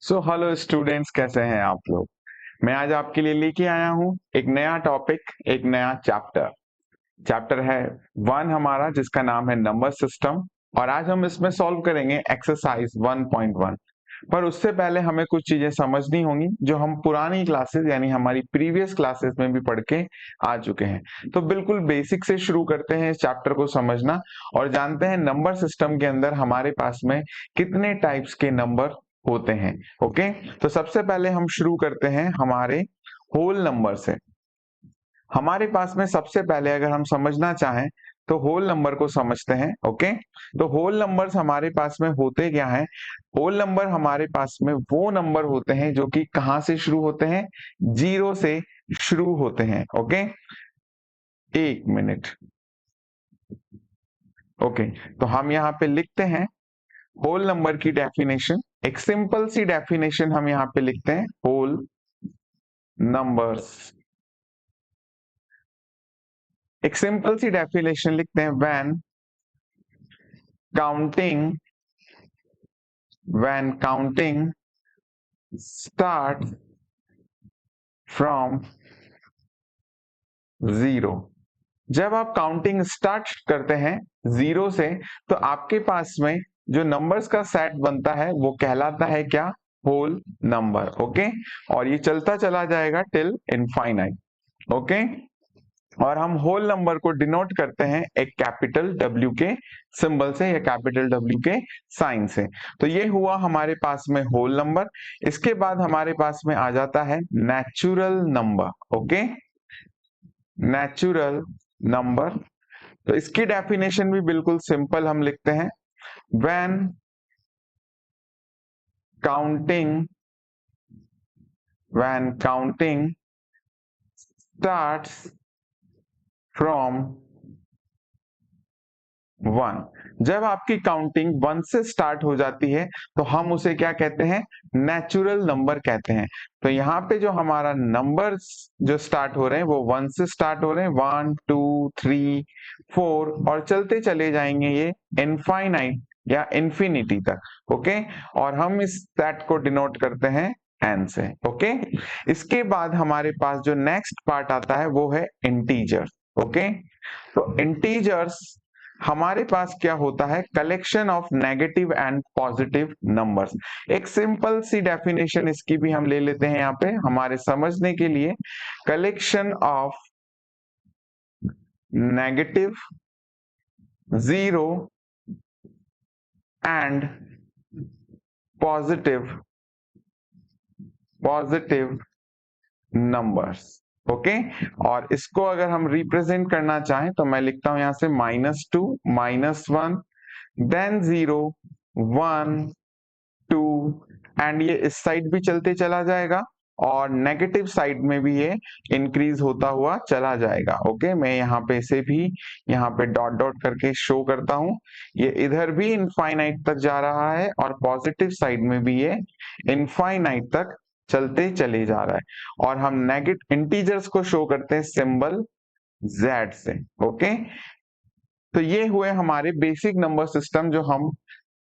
So hello students, कैसे हैं आप लोग। मैं आज आपके लिए लेके आया हूँ एक नया टॉपिक, एक नया चैप्टर। चैप्टर है 1 हमारा, जिसका नाम है नंबर सिस्टम। और आज हम इसमें सॉल्व करेंगे एक्सरसाइज 1.1। पर उससे पहले हमें कुछ चीजें समझनी होंगी जो हम पुरानी क्लासेस यानी हमारी प्रीवियस क्लासेस में भी पढ़ के आ चुके हैं। तो बिल्कुल बेसिक से शुरू करते हैं इस चैप्टर को समझना और जानते हैं नंबर सिस्टम के अंदर हमारे पास में कितने टाइप्स के नंबर होते हैं। ओके, तो सबसे पहले हम शुरू करते हैं हमारे होल नंबर से। हमारे पास में सबसे पहले अगर हम समझना चाहें तो होल नंबर को समझते हैं। ओके, तो होल नंबर्स हमारे पास में होते क्या हैं। होल नंबर हमारे पास में वो नंबर होते हैं जो कि कहां से शुरू होते हैं, 0 से शुरू होते हैं। ओके, एक मिनट। ओके, तो हम यहाँ पे लिखते हैं होल नंबर की डेफिनेशन। एक सिंपल सी डेफिनेशन हम यहाँ पे लिखते हैं, होल नंबर्स। एक सिंपल सी डेफिनेशन लिखते हैं, counting when counting starts from 0। जब आप काउंटिंग स्टार्ट करते हैं 0 से, तो आपके पास में जो नंबर्स का सेट बनता है वो कहलाता है क्या, होल नंबर। ओके, और ये चलता चला जाएगा टिल इनफाइनाइट। ओके, और हम होल नंबर को डिनोट करते हैं एक कैपिटल W के सिंबल से या कैपिटल W के साइन से। तो ये हुआ हमारे पास में होल नंबर। इसके बाद हमारे पास में आ जाता है natural number. Okay, natural number. तो इसकी डेफिनेशन भी बिल्कुल सिंपल हम लिखते हैं, व्हेन काउंटिंग स्टार्ट्स फ्रॉम 1। जब आपकी काउंटिंग 1 से स्टार्ट हो जाती है तो हम उसे क्या कहते हैं, नेचुरल नंबर कहते हैं। तो यहाँ पे जो हमारा नंबर जो स्टार्ट हो रहे हैं वो 1 से स्टार्ट हो रहे हैं, 1 2 3 4 और चलते चले जाएंगे ये इनफाइनाइट या इंफिनिटी तक। ओके, और हम इस सेट को डिनोट करते हैं n से। ओके, इसके बाद हमारे पास जो नेक्स्ट पार्ट आता है वो है इंटीजर। ओके, तो इंटीजर्स हमारे पास क्या होता है, collection of negative and positive numbers. एक सिंपल सी डेफिनेशन इसकी भी हम ले लेते हैं यहाँ पे हमारे समझने के लिए, collection of negative, 0 and positive numbers. Okay, और इसको अगर हम रिप्रेजेंट करना चाहें तो मैं लिखता हूं यहां से -2 -1 देन 0 1 2 एंड ये इस साइड भी चलते चला जाएगा और नेगेटिव साइड में भी ये इंक्रीज होता हुआ चला जाएगा। ओके, मैं यहाँ पे इसे भी यहाँ पे डॉट डॉट करके शो करता हूँ। ये इधर भी इनफाइनाइट तक जा रहा है और पॉजिटिव साइड में भी ये इनफाइनाइट तक चलते चले जा रहा है। और हम नेगेटिव इंटीजर्स को शो करते हैं सिंबल Z से। ओके, तो ये हुए हमारे बेसिक नंबर सिस्टम जो हम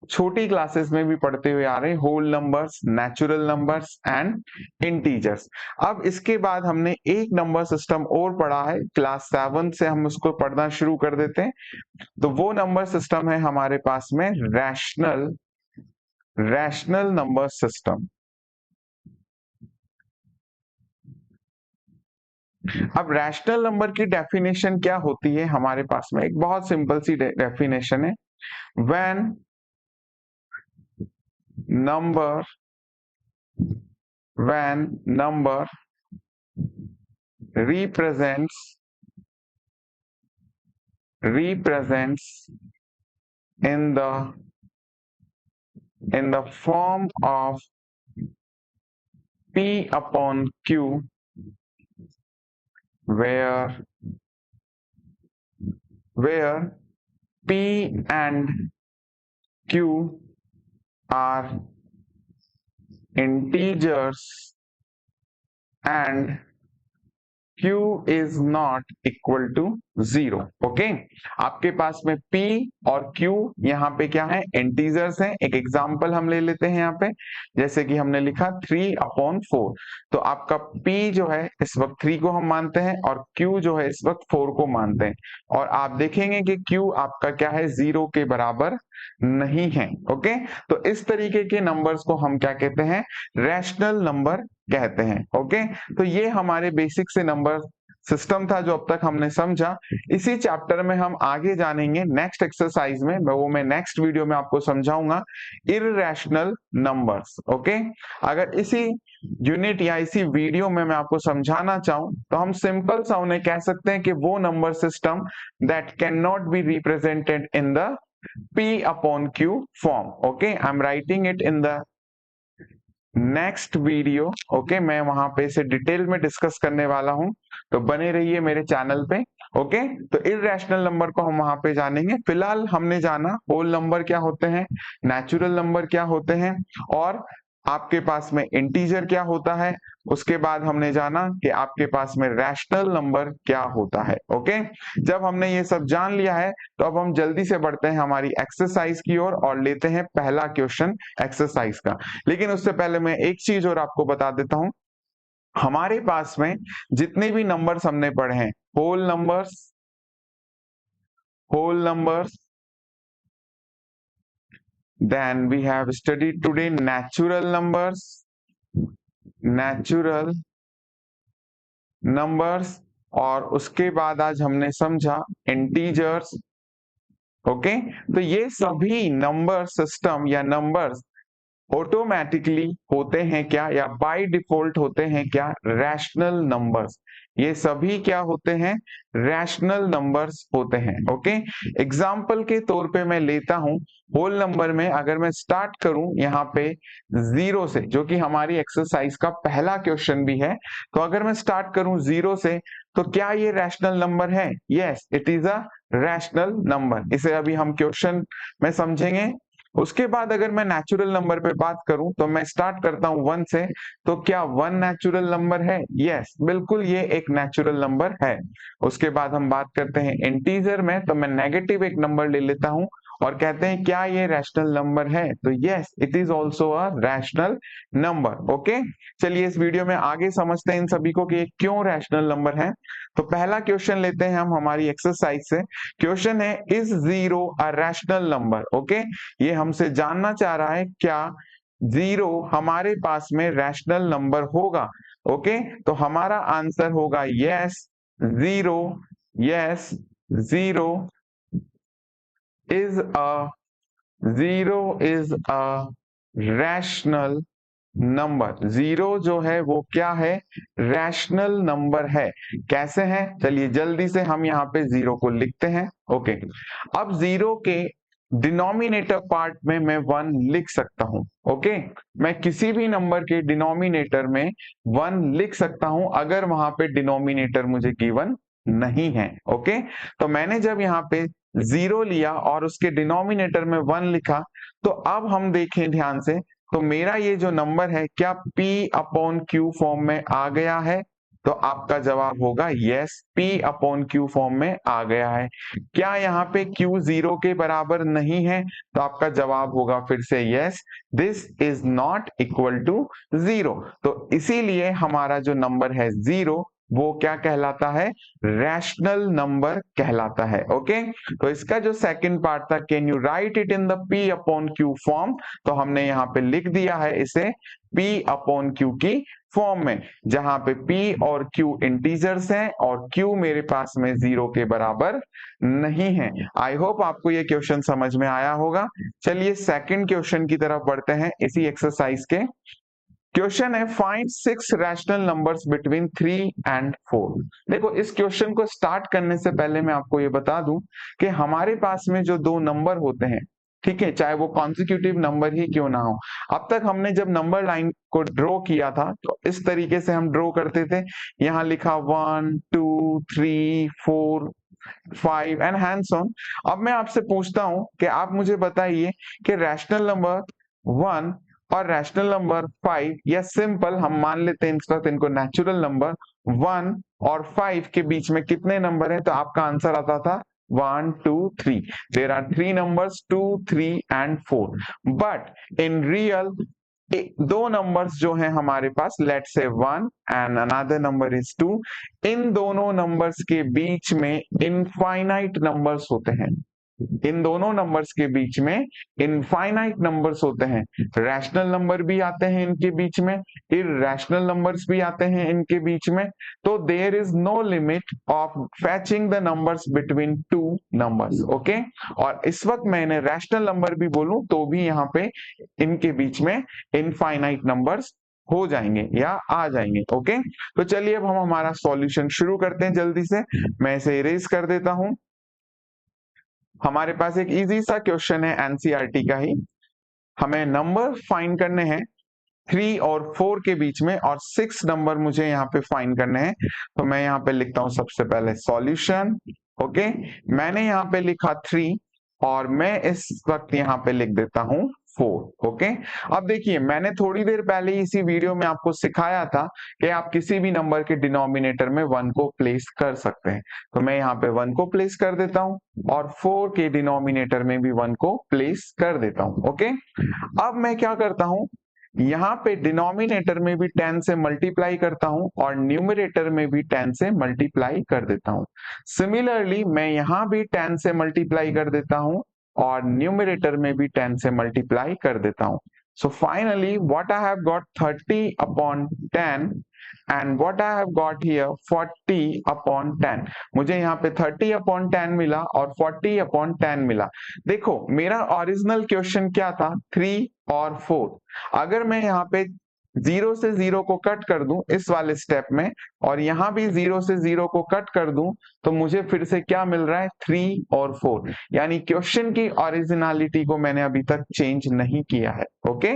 छोटी क्लासेस में भी पढ़ते हुए आ रहे हैं, whole numbers, natural numbers and integers. अब इसके बाद हमने एक नंबर सिस्टम और पढ़ा है, क्लास 7 से हम उसको पढ़ना शुरू कर देते हैं। तो वो नंबर सिस्टम है हमारे पास में रैशनल नंबर सिस्टम। अब रैशनल नंबर की डेफिनेशन क्या होती है हमारे पास में, एक बहुत सिंपल सी डेफिनेशन है, when number represents in the form of P upon Q, where P and Q are integers and Q is not equal to 0। Okay, आपके पास में P और Q यहाँ पे क्या है, इंटीजर्स हैं। एक एग्जांपल हम ले लेते हैं यहाँ पे, जैसे कि हमने लिखा 3/4। तो आपका P जो है इस वक्त 3 को हम मानते हैं और Q जो है इस वक्त 4 को मानते हैं, और आप देखेंगे कि Q आपका क्या है, 0 के बराबर नहीं है। ओके, तो इस तरीके के नंबर्स को हम क्या कहते हैं, रैशनल नंबर कहते हैं। ओके, तो ये हमारे बेसिक से नंबर सिस्टम था जो अब तक हमने समझा। इसी चैप्टर में हम आगे जानेंगे नेक्स्ट एक्सरसाइज में, वो मैं नेक्स्ट वीडियो में आपको समझाऊंगा, इररेशनल नंबर्स। ओके, अगर इसी यूनिट या इसी वीडियो में मैं आपको समझाना चाहूं तो हम सिंपल सा उन्हें कह सकते हैं कि वो number system that can not be represented in the P/Q form। Okay, I'm writing it in the next video. Okay, मैं वहां पे इसे डिटेल में डिस्कस करने वाला हूं, तो बने रहिए मेरे चैनल पे। ओके, तो इररेशनल नंबर को हम वहां पे जानेंगे। फिलहाल हमने जाना होल नंबर क्या होते हैं, नेचुरल नंबर क्या होते हैं, और आपके पास में इंटीजर क्या होता है। उसके बाद हमने जाना कि आपके पास में रैशनल नंबर क्या होता है। ओके, जब हमने ये सब जान लिया है तो अब हम जल्दी से बढ़ते हैं हमारी एक्सरसाइज की ओर और लेते हैं पहला क्वेश्चन एक्सरसाइज का। लेकिन उससे पहले मैं एक चीज और आपको बता देता हूं, हमारे पास में जितने भी नंबर्स हमने पढ़े हैं, whole numbers, then we have studied today natural numbers, और उसके बाद आज हमने समझा इंटीजर्स। ओके, तो ये सभी नंबर सिस्टम या नंबर्स ऑटोमेटिकली होते हैं क्या, या बाय डिफॉल्ट होते हैं क्या, रैशनल नंबर्स। ये सभी क्या होते हैं, रैशनल नंबर्स होते हैं। ओके, एग्जाम्पल के तौर पे मैं लेता हूं, होल नंबर में अगर मैं स्टार्ट करूं यहाँ पे 0 से, जो कि हमारी एक्सरसाइज का पहला क्वेश्चन भी है, तो अगर मैं स्टार्ट करूं 0 से, तो क्या ये रैशनल नंबर है? Yes, it is a rational number. इसे अभी हम क्वेश्चन में समझेंगे। उसके बाद अगर मैं नेचुरल नंबर पे बात करूं तो मैं स्टार्ट करता हूं 1 से, तो क्या 1 नेचुरल नंबर है? यस, बिल्कुल ये एक नेचुरल नंबर है। उसके बाद हम बात करते हैं इंटीजर में, तो मैं नेगेटिव एक नंबर ले लेता हूं और कहते हैं क्या ये रैशनल नंबर है? तो yes, it is also a rational number. Okay, चलिए इस वीडियो में आगे समझते हैं इन सभी को कि ये क्यों रैशनल नंबर है। तो पहला क्वेश्चन लेते हैं हम हमारी एक्सरसाइज से। क्वेश्चन है, is 0 a rational number? Okay, ये हमसे जानना चाह रहा है क्या 0 हमारे पास में रैशनल नंबर होगा। ओके, तो हमारा आंसर होगा yes, 0 is a 0 is a rational number. 0 जो है वो क्या है, रैशनल नंबर है। कैसे है, चलिए जल्दी से हम यहाँ पे 0 को लिखते हैं। ओके, अब 0 के डिनोमिनेटर पार्ट में मैं 1 लिख सकता हूं। ओके, मैं किसी भी नंबर के डिनोमिनेटर में 1 लिख सकता हूं अगर वहां पे डिनोमिनेटर मुझे गिवन नहीं है। ओके, तो मैंने जब यहाँ पे 0 लिया और उसके डिनोमिनेटर में 1 लिखा, तो अब हम देखें ध्यान से, तो मेरा ये जो नंबर है क्या P/Q फॉर्म में आ गया है? तो आपका जवाब होगा यस, P/Q फॉर्म में आ गया है। क्या यहाँ पे Q 0 के बराबर नहीं है? तो आपका जवाब होगा फिर से yes, this is not equal to 0। तो इसीलिए हमारा जो नंबर है 0 वो क्या कहलाता है, रैशनल नंबर कहलाता है। ओके, तो इसका जो सेकंड पार्ट था, can you right it in the P/Q form, तो हमने यहाँ पे लिख दिया है इसे P/Q की फॉर्म में, जहां पे P और Q इंटीजर्स हैं और Q मेरे पास में 0 के बराबर नहीं है। आई होप आपको ये क्वेश्चन समझ में आया होगा। चलिए सेकंड क्वेश्चन की तरफ बढ़ते हैं इसी एक्सरसाइज के। क्वेश्चन है, find 6 rational numbers between 3 and 4। देखो, इस क्वेश्चन को स्टार्ट करने से पहले मैं आपको ये बता दूं कि हमारे पास में जो दो नंबर होते हैं, ठीक है, चाहे वो कॉन्सिक्यूटिव नंबर ही क्यों ना हो, अब तक हमने जब नंबर लाइन को ड्रॉ किया था तो इस तरीके से हम ड्रॉ करते थे। यहाँ लिखा 1 2 3 4 5 एंड हैंड्स ऑन। अब मैं आपसे पूछता हूं कि आप मुझे बताइए कि रैशनल नंबर 1 और रैशनल नंबर 5, या सिंपल हम मान लेते हैं इनको नेचुरल नंबर, 1 और 5 के बीच में कितने नंबर हैं, तो आपका आंसर आता था 1 2 3. There are 3 numbers 2 3 and 4. But in real दो नंबर्स जो हैं हमारे पास, let say 1 and another number is 2, इन दोनों नंबर्स के बीच में इनफाइनाइट नंबर्स होते हैं. इन दोनों नंबर्स के बीच में इनफाइनाइट नंबर्स होते हैं. रैशनल नंबर भी आते हैं इनके बीच में, इररेशनल नंबर्स भी आते हैं इनके बीच में. तो there is no limit of fetching the numbers between two numbers. Okay, और इस वक्त मैं इन्हें रैशनल नंबर भी बोलूं तो भी यहाँ पे इनके बीच में इनफाइनाइट नंबर्स हो जाएंगे या आ जाएंगे. ओके, तो चलिए अब हम हमारा सॉल्यूशन शुरू करते हैं जल्दी से. मैं इसे इरेज कर देता हूं. हमारे पास एक इजी सा क्वेश्चन है एनसीईआरटी का ही. हमें नंबर फाइंड करने हैं 3 और 4 के बीच में, और 6 नंबर मुझे यहाँ पे फाइंड करने हैं. तो मैं यहाँ पे लिखता हूँ सबसे पहले सॉल्यूशन. ओके, मैंने यहाँ पे लिखा 3 और मैं इस वक्त यहाँ पे लिख देता हूँ 4. ओके, अब देखिए मैंने थोड़ी देर पहले इसी वीडियो में आपको सिखाया था कि आप किसी भी नंबर के डिनोमिनेटर में 1 को प्लेस कर सकते हैं. तो मैं यहाँ पे 1 को प्लेस कर देता हूँ और 4 के डिनोमिनेटर में भी 1 को प्लेस कर देता हूँ. ओके, अब मैं क्या करता हूँ, यहाँ पे डिनोमिनेटर में भी 10 से मल्टीप्लाई करता हूं और न्यूमरेटर में भी 10 से मल्टीप्लाई कर देता हूं. सिमिलरली मैं यहाँ भी 10 से मल्टीप्लाई कर देता हूं और न्यूमरेटर में भी 10 से मल्टीप्लाई कर देता हूं. So finally what I have got 30 upon 10 and what I have got here 40 upon 10. मुझे यहाँ पे 30 upon 10 मिला और 40 upon 10 मिला. देखो मेरा ओरिजिनल क्वेश्चन क्या था, 3 और 4. अगर मैं यहाँ पे 0 से 0 को कट कर दूं इस वाले स्टेप में और यहाँ भी 0 से 0 को कट कर दूं, तो मुझे फिर से क्या मिल रहा है, 3 और 4. यानी क्वेश्चन की ओरिजिनलिटी को मैंने अभी तक चेंज नहीं किया है. ओके,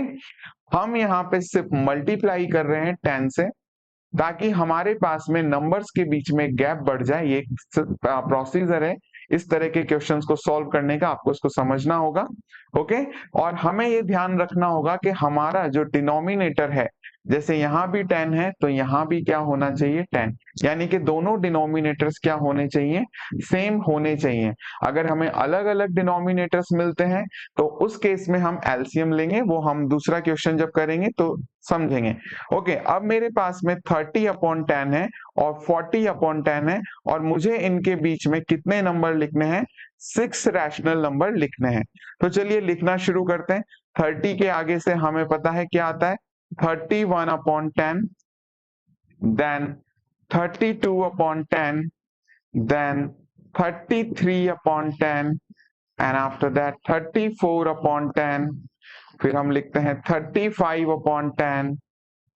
हम यहाँ पे सिर्फ मल्टीप्लाई कर रहे हैं 10 से ताकि हमारे पास में नंबर्स के बीच में गैप बढ़ जाए. ये प्रोसीजर है इस तरह के क्वेश्चंस को सॉल्व करने का, आपको इसको समझना होगा. ओके, और हमें ये ध्यान रखना होगा कि हमारा जो डिनोमिनेटर है, जैसे यहाँ भी 10 है तो यहाँ भी क्या होना चाहिए, 10. यानी कि दोनों डिनोमिनेटर्स क्या होने चाहिए, सेम होने चाहिए. अगर हमें अलग अलग डिनोमिनेटर्स मिलते हैं तो उस केस में हम एलसीएम लेंगे, वो हम दूसरा क्वेश्चन जब करेंगे तो समझेंगे. ओके, अब मेरे पास में 30 अपॉन 10 है और 40 अपॉन 10 है और मुझे इनके बीच में कितने नंबर लिखने हैं, 6 रैशनल नंबर लिखने हैं. तो चलिए लिखना शुरू करते हैं. 30 के आगे से हमें पता है क्या आता है, 31 upon 10, then 32 upon 10, then 33 upon 10, and after that 34 upon 10. फिर हम लिखते हैं 35 upon 10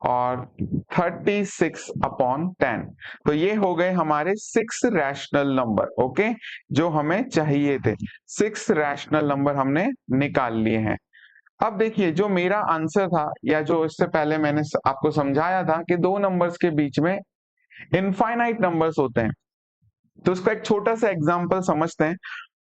और 36 upon 10. तो ये हो गए हमारे 6 रैशनल नंबर. ओके, जो हमें चाहिए थे, 6 रैशनल नंबर हमने निकाल लिए हैं. अब देखिए जो मेरा आंसर था, या जो इससे पहले मैंने आपको समझाया था कि दो नंबर्स के बीच में इनफाइनाइट नंबर्स होते हैं, तो उसका एक छोटा सा एग्जांपल समझते हैं.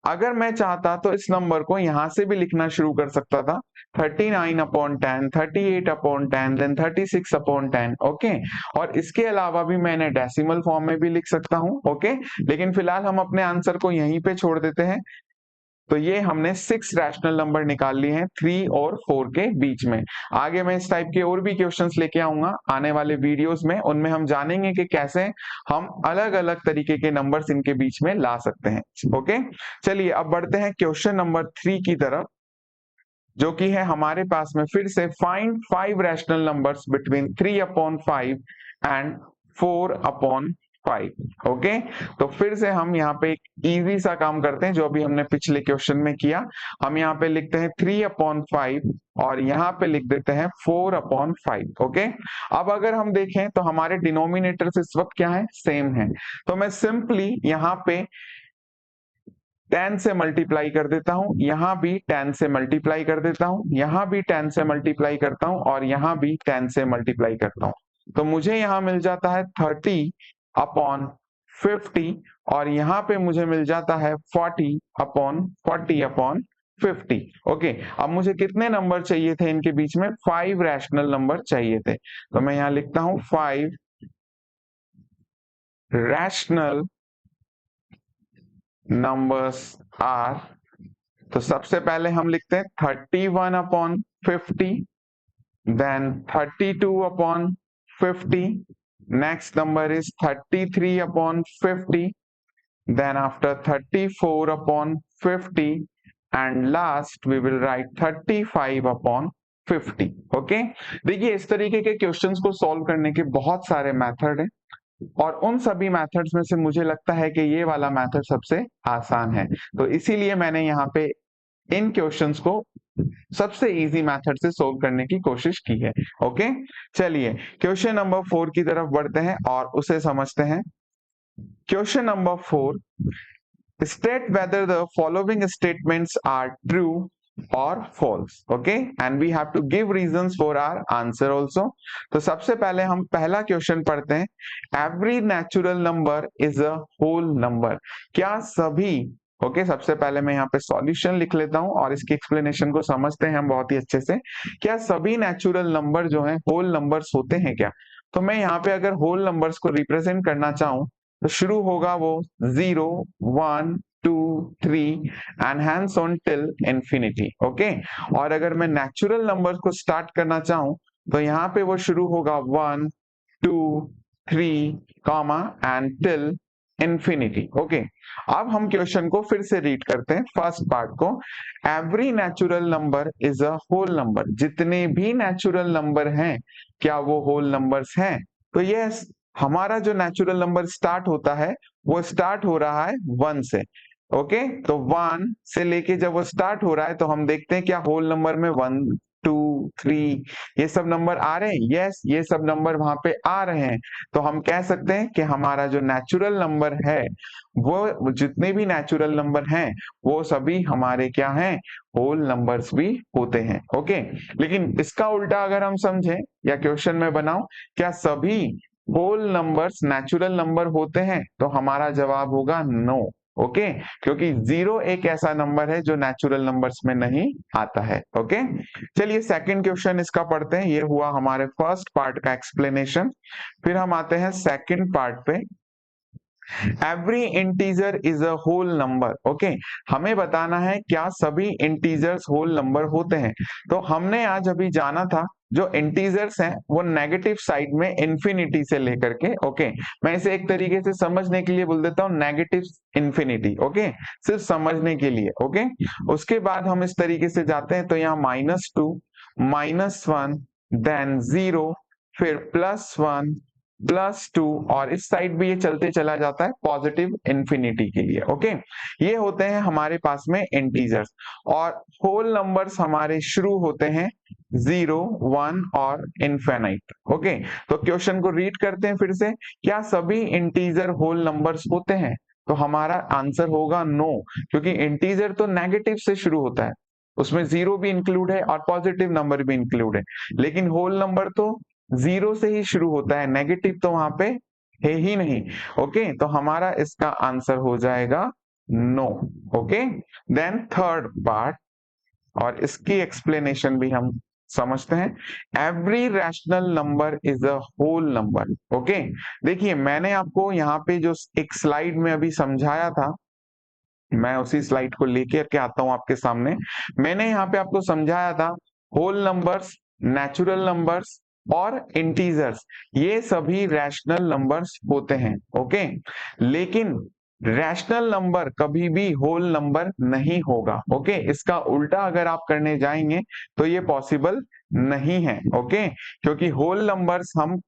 अगर मैं चाहता तो इस नंबर को यहां से भी लिखना शुरू कर सकता था, 39 upon 10, 38 upon 10, then 36 upon 10. Okay, और इसके अलावा भी मैंने डेसिमल फॉर्म में भी लिख सकता हूं. ओके, लेकिन फिलहाल हम अपने आंसर को यहीं पे छोड़ देते हैं. तो ये हमने 6 रैशनल नंबर निकाल लिए हैं 3 और 4 के बीच में. आगे मैं इस टाइप के और भी क्वेश्चंस लेके आऊंगा आने वाले वीडियोस में, उनमें हम जानेंगे कि कैसे हम अलग अलग तरीके के नंबर्स इनके बीच में ला सकते हैं. ओके, चलिए अब बढ़ते हैं क्वेश्चन नंबर 3 की तरफ, जो कि है हमारे पास में फिर से find 5 rational numbers between 3 upon 5 and 4 upon 5. Okay, तो फिर से हम यहाँ पे एक इजी सा काम करते हैं जो अभी हमने पिछले क्वेश्चन में किया. हम यहाँ पे लिखते हैं 3 अपॉन 5 और यहाँ पे लिख देते हैं 4 अपॉन 5. ओके, अब अगर हम देखें तो हमारे डिनोमिनेटर्स इस वक्त क्या है, सेम है. तो मैं सिंपली यहाँ पे 10 से मल्टीप्लाई कर देता हूं, यहां भी 10 से मल्टीप्लाई कर देता हूं, यहां भी 10 से मल्टीप्लाई करता हूं और यहां भी 10 से मल्टीप्लाई करता हूं. तो मुझे यहां मिल जाता है 30 अपॉन 50 और यहाँ पे मुझे मिल जाता है 40 अपॉन 40 अपॉन 50. ओके, अब मुझे कितने नंबर चाहिए थे इनके बीच में, 5 रैशनल नंबर चाहिए थे. तो मैं यहाँ लिखता हूं 5 रैशनल नंबर्स आर, तो सबसे पहले हम लिखते हैं 31/50, then 32/50, next number is 33/50, then after 34/50 and last we will write 35/50. Okay, देखिए इस तरीके के क्वेश्चंस को सॉल्व करने के बहुत सारे मेथड हैं और उन सभी मेथड्स में से मुझे लगता है कि ये वाला मेथड सबसे आसान है, तो इसीलिए मैंने यहाँ पे इन क्वेश्चंस को सबसे इजी मेथड से सोल्व करने की कोशिश की है। ओके, चलिए क्वेश्चन नंबर 4 की तरफ बढ़ते हैं और उसे समझते हैं। Question number 4, state whether the following statements are true or false. Okay, and we have to give reasons for our answer also. तो सबसे पहले हम पहला क्वेश्चन पढ़ते हैं, every natural number is a whole number. क्या सभी, ओके सबसे पहले मैं यहाँ पे सॉल्यूशन लिख लेता हूं और इसकी एक्सप्लेनेशन को समझते हैं हम बहुत ही अच्छे से। क्या सभी नेचुरल नंबर जो हैं होल नंबर्स होते हैं क्या? तो मैं यहाँ पे अगर होल नंबर्स को रिप्रेजेंट करना चाहूं तो शुरू होगा वो 0, 1, 2, 3 and hence on till infinity. Okay, और अगर मैं नेचुरल नंबर्स को स्टार्ट करना चाहूं तो यहाँ पे वो शुरू होगा 1, 2, 3 comma and till infinity. Okay, अब हम क्वेश्चन को फिर से रीड करते हैं फर्स्ट पार्ट को। Every natural number is a whole number, जितने भी नेचुरल नंबर हैं क्या वो होल नंबर्स हैं? तो यस, हमारा जो नेचुरल नंबर स्टार्ट होता है वो स्टार्ट हो रहा है 1 से। ओके, तो 1 से लेके जब वो स्टार्ट हो रहा है तो हम देखते हैं क्या होल नंबर में 1, 2, 3 ये सब नंबर आ रहे हैं। यस, ये सब नंबर वहां पे आ रहे हैं, तो हम कह सकते हैं कि हमारा जो नेचुरल नंबर है वो जितने भी नेचुरल नंबर हैं वो सभी हमारे क्या हैं, होल नंबर्स भी होते हैं। ओके, लेकिन इसका उल्टा अगर हम समझें या क्वेश्चन में बनाऊं, क्या सभी होल नंबर्स नेचुरल नंबर होते हैं? तो हमारा जवाब होगा नो। ओके, क्योंकि 0 एक ऐसा नंबर है जो नेचुरल नंबर्स में नहीं आता है। ओके, चलिए सेकंड क्वेश्चन इसका पढ़ते हैं। ये हुआ हमारे फर्स्ट पार्ट का एक्सप्लेनेशन, फिर हम आते हैं सेकंड पार्ट पे। Every integer is a whole number. Okay, हमें बताना है क्या सभी इंटीजर्स होल नंबर होते हैं। तो हमने आज अभी जाना था जो इंटीजर्स हैं वो नेगेटिव साइड में इंफिनिटी से लेकर के, ओके मैं इसे एक तरीके से समझने के लिए बोल देता हूँ नेगेटिव इंफिनिटी। ओके, सिर्फ समझने के लिए। ओके, उसके बाद हम इस तरीके से जाते हैं तो यहाँ -2, -1, देन 0, फिर +1, +2 और इस साइड भी ये चलते चला जाता है पॉजिटिव इंफिनिटी के लिए। ओके, ये होते हैं हमारे पास में इंटीजर्स, और होल नंबर्स हमारे शुरू होते हैं 0, 1 और इनफिनाइट। ओके, तो क्वेश्चन को रीड करते हैं फिर से, क्या सभी इंटीजर होल नंबर्स होते हैं? तो हमारा आंसर होगा नो, क्योंकि इंटीजर तो नेगेटिव से शुरू होता है, उसमें 0 भी इंक्लूड है और पॉजिटिव नंबर भी इंक्लूड है, लेकिन होल नंबर तो 0 से ही शुरू होता है, नेगेटिव तो वहां पे है ही नहीं। ओके, तो हमारा इसका आंसर हो जाएगा no. Okay, then third part, और इसकी एक्सप्लेनेशन भी हम समझते हैं। Every rational number is a whole number. Okay, देखिए मैंने आपको यहाँ पे जो एक स्लाइड में अभी समझाया था, मैं उसी स्लाइड को लेकर के आता हूं आपके सामने। मैंने यहाँ पे आपको समझाया था होल नंबर्स, नेचुरल नंबर्स और इंटीजर्स ये सभी रैशनल नंबर्स होते हैं। ओके, लेकिन रैशनल नंबर कभी भी होल नंबर नहीं होगा। ओके, इसका उल्टा अगर आप करने जाएंगे तो ये पॉसिबल नहीं है। ओके, क्योंकि होल नंबर्स हम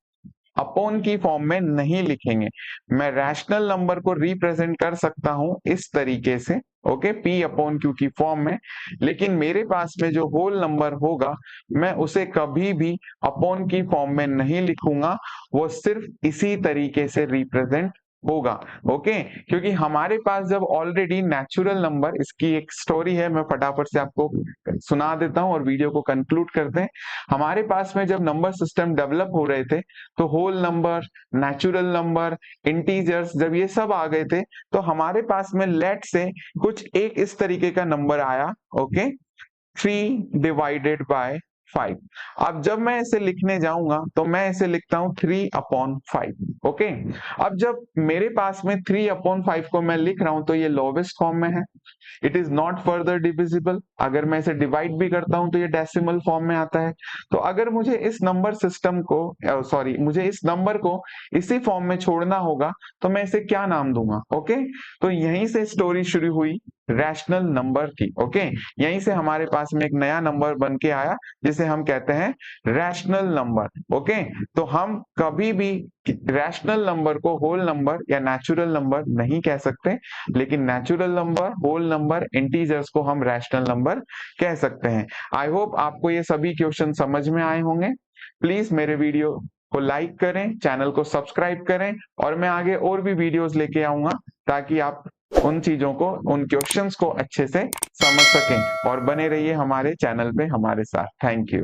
अपॉन की फॉर्म में नहीं लिखेंगे। मैं रैशनल नंबर को रिप्रेजेंट कर सकता हूं इस तरीके से, ओके P/Q की फॉर्म में, लेकिन मेरे पास में जो होल नंबर होगा मैं उसे कभी भी अपॉन की फॉर्म में नहीं लिखूंगा, वो सिर्फ इसी तरीके से रिप्रेजेंट होगा। ओके, क्योंकि हमारे पास जब ऑलरेडी नेचुरल नंबर, इसकी एक स्टोरी है, मैं फटाफट से आपको सुना देता हूं और वीडियो को कंक्लूड करते हैं। हमारे पास में जब नंबर सिस्टम डेवलप हो रहे थे तो whole number, natural number, integers जब ये सब आ गए थे तो हमारे पास में लेट से कुछ एक इस तरीके का नंबर आया। Okay, 3 divided by 5। अब जब मैं इसे लिखने जाऊंगा तो मैं इसे लिखता हूं 3/5। ओके, अब जब मेरे पास में 3/5 को मैं लिख रहा हूं तो ये लोवेस्ट फॉर्म में है, it is not further divisible. अगर मैं इसे डिवाइड भी करता हूं तो ये डेसिमल फॉर्म में आता है। तो अगर मुझे इस नंबर सिस्टम को मुझे इस नंबर को इसी फॉर्म में छोड़ना होगा तो मैं इसे क्या नाम दूंगा? ओके, तो यहीं से स्टोरी शुरू हुई रैशनल नंबर की। ओके, यहीं से हमारे पास में एक नया नंबर बन के आया जिसे हम कहते हैं रैशनल नंबर। ओके, तो हम कभी भी रैशनल नंबर को होल नंबर या नेचुरल नंबर नहीं कह सकते, लेकिन natural number, whole number, integers को हम रैशनल नंबर कह सकते हैं। आई होप आपको ये सभी क्वेश्चन समझ में आए होंगे। प्लीज मेरे वीडियो को लाइक करें, चैनल को सब्सक्राइब करें, और मैं आगे और भी वीडियोस लेके आऊंगा ताकि आप उन चीजों को, उन क्वेश्चंस को अच्छे से समझ सकें। और बने रहिए हमारे चैनल पे हमारे साथ। Thank you.